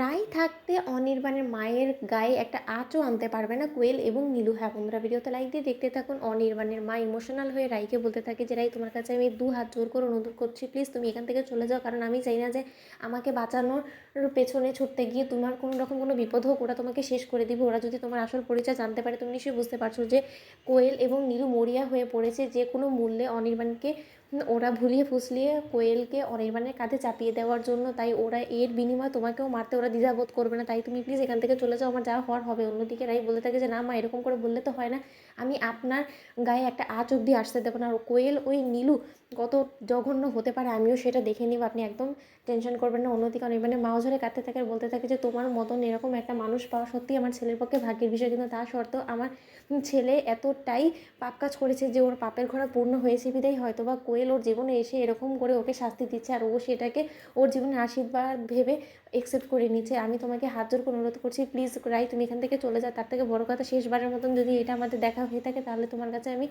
রাই থাকতে অনির্বাণের মায়ের গায়ে একটা আঁচও আনতে পারবে না কোয়েল এবং নীলু। হ্যাঁ বন্ধুরা, ভিডিওতে লাইক দিয়ে দেখতে থাকুন। অনির্বাণের মা ইমোশনাল হয়ে রাইকে বলতে থাকে যে রাই, তোমার কাছে আমি দু হাত জোর করে অনুরোধ করছি, প্লিজ তুমি এখান থেকে চলে যাও, কারণ আমি চাই না যে আমাকে বাঁচানোর পেছনে ছুটতে গিয়ে তোমার কোনো রকম কোনো বিপদ হোক, ওরা তোমাকে শেষ করে দিবে। ওরা যদি তোমার আসল পরিচয় জানতে পারে, তুমি নিশ্চয়ই বুঝতে পারছো যে কোয়েল এবং নীলু মরিয়া হয়ে পড়েছে যে কোনো মূল্যে অনির্বাণকে ওরা ভুলিয়ে ফুসলিয়ে কোয়েলকে অনির্বাণের কাঁধে চাপিয়ে দেওয়ার জন্য। তাই ওরা এর বিনিময়ে তোমাকেও মারতে ওরা দ্বিধাবোধ করবে না। তাই তুমি প্লিজ এখান থেকে চলে যাও, আমার যা হওয়ার হবে। অন্যদিকে রাই বলে থাকে যে না মা, এরকম করে বললে তো হয় না, আমি আপনার গায়ে একটা আঁচ অব্দি আসতে দেবো না। আর কোয়েল ওই নীলু কত জঘন্য হতে পারে আমিও সেটা দেখে নিব, আপনি একদম টেনশন করবেন না। অন্যদিকে অনির্বাণের মাও ঝরে কাঁদতে থাকে আর বলতে থাকে যে তোমার মতন এরকম একটা মানুষ পাওয়া সত্যি আমার ছেলের পক্ষে ভাগ্যের বিষয়, কিন্তু তা সত্ত্বেও আমার ছেলে এতটাই পাপ কাজ করেছে যে ওর পাপের ঘোড়া পূর্ণ হয়েছে বিধায় হয়তো বা কোয়েল ওর জীবনে এসে এরকম করে ওকে শাস্তি দিচ্ছে, আর ও সেটাকে ওর জীবনের আশীর্বাদ ভেবে একসেপ্ট করে নিচ্ছে। আমি তোমাকে হাত জোর করে অনুরোধ করছি, প্লিজ রাই তুমি এখান থেকে চলে যাও। তার থেকে বড় কথা, শেষবারের মতন যদি এটা আমাদের দেখা হয়ে থাকে, তাহলে তোমার কাছে আমি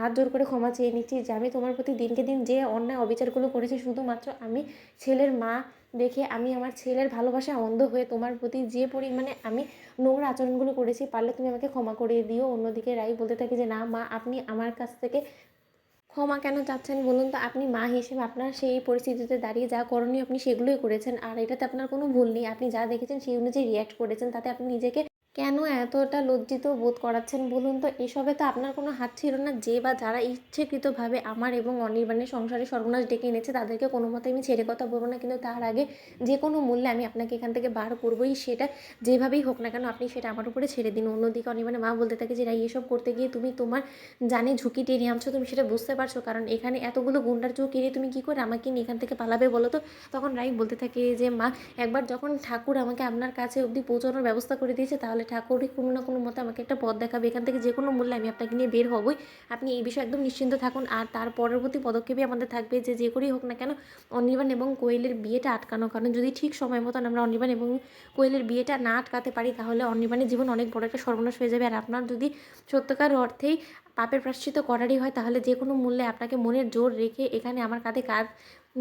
হাত জোর করে ক্ষমা চেয়ে নিচ্ছি যে আমি তোমার প্রতি দিনকে দিন যে অন্যায় অবিচারগুলো করেছি, শুধুমাত্র আমি ছেলের মা দেখে, আমি আমার ছেলের ভালোবাসা অন্ধ হয়ে তোমার প্রতি যে পরিমাণে আমি নোংরা আচরণগুলো করেছি, পারলে তুমি আমাকে ক্ষমা করে দিও। অন্যদিকে রাই বলতে থাকে যে না মা, আপনি আমার কাছ থেকে ক্ষমা কেন চাচ্ছেন বলুন তো? আপনি মা হিসেবে আপনার সেই পরিস্থিতিতে দাঁড়িয়ে যা করণীয় আপনি সেগুলোই করেছেন, আর এটাতে আপনার কোনো ভুল নেই। আপনি যা দেখেছেন সেই অনুযায়ী রিয়্যাক্ট করেছেন, তাতে আপনি নিজেকে কেন এতটা লজ্জিত বোধ করাচ্ছেন বলুন তো? এসবে তো আপনার কোনো হাত ছিল না। যে বা যারা ইচ্ছাকৃতভাবে আমার এবং অনির্বাণের সংসারে সর্বনাশ ডেকে এনেছে, তাদেরকে কোনো মতে আমি ছেড়ে কথা বলবো না, কিন্তু তার আগে যে কোনো মূল্যে আমি আপনাকে এখান থেকে বার করবোই, সেটা যেভাবেই হোক না কেন আপনি সেটা আমার উপরে ছেড়ে দিন। অন্যদিকে অনির্বাণের মা বলতে থাকে যে রাই, এসব করতে গিয়ে তুমি তোমার জানে ঝুঁকি টেনে আনছো, তুমি সেটা বুঝতে পারছো? কারণ এখানে এতগুলো গুন্ডার চোখ এড়িয়ে তুমি কী করে আমাকে নিয়ে এখান থেকে পালাবে বলো তো? তখন রাই বলতে থাকে যে মা, একবার যখন ঠাকুর আমাকে আপনার কাছে অবধি পৌঁছানোর ব্যবস্থা করে দিয়েছে, তাহলে ঠাকুরই কোনো না কোনো মতে আমাকে একটা পথ দেখাবে। এখান থেকে যে কোনো মূল্যে আমি আপনাকে নিয়ে বের হবই, আপনি এই বিষয়ে একদম নিশ্চিন্ত থাকুন। আর তার পরবর্তী পদক্ষেপই আমাদের থাকবে যে যে করেই হোক না কেন অনির্বাণ এবং কোয়েলের বিয়েটা আটকানো। কারণ যদি ঠিক সময় মতন আমরা অনির্বাণ এবং কোয়েলের বিয়েটা না আটকাতে পারি, তাহলে অনির্বাণের জীবন অনেক বড় একটা সর্বনাশ হয়ে যাবে। আর আপনার যদি সত্যিকার অর্থেই পাপের প্রায়শ্চিত্ত করারই হয়, তাহলে যে কোনো মূল্যে আপনাকে মনের জোর রেখে এখানে আমার কাঁধে কাঁধ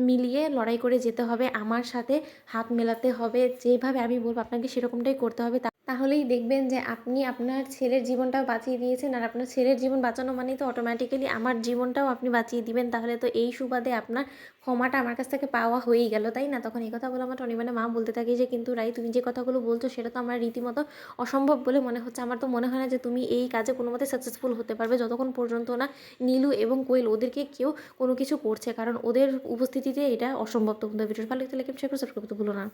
মিলিয়ে লড়াই করে যেতে হবে, আমার সাথে হাত মেলাতে হবে, যেভাবে আমি বলবো আপনাকে সেরকমটাই করতে হবে। তাহলেই দেখবেন যে আপনি আপনার ছেলের জীবনটাও বাঁচিয়ে দিয়েছেন, আর আপনার ছেলের জীবন বাঁচানো মানেই তো অটোমেটিক্যালি আমার জীবনটাও আপনি বাঁচিয়ে দিবেন। তাহলে তো এই সুবাদে আপনার ক্ষমাটা আমার কাছ থেকে পাওয়া হয়েই গেল, তাই না? তখন এই কথা বলে আমার অনির্বাণের মা বলতে থাকে যে কিন্তু রাই, তুমি যে কথাগুলো বলছো সেটা তো আমার রীতিমতো অসম্ভব বলে মনে হচ্ছে। আমার তো মনে হয় না যে তুমি এই কাজে কোনো মতে সাকসেসফুল হতে পারবে, যতক্ষণ পর্যন্ত না নীলু এবং কোয়েল ওদেরকে কেউ কোনো কিছু করছে, কারণ ওদের উপস্থিতিতে এটা অসম্ভব। তো ভিডিওটা ভালো লাগলে সাবস্ক্রাইব করতে ভুলো না।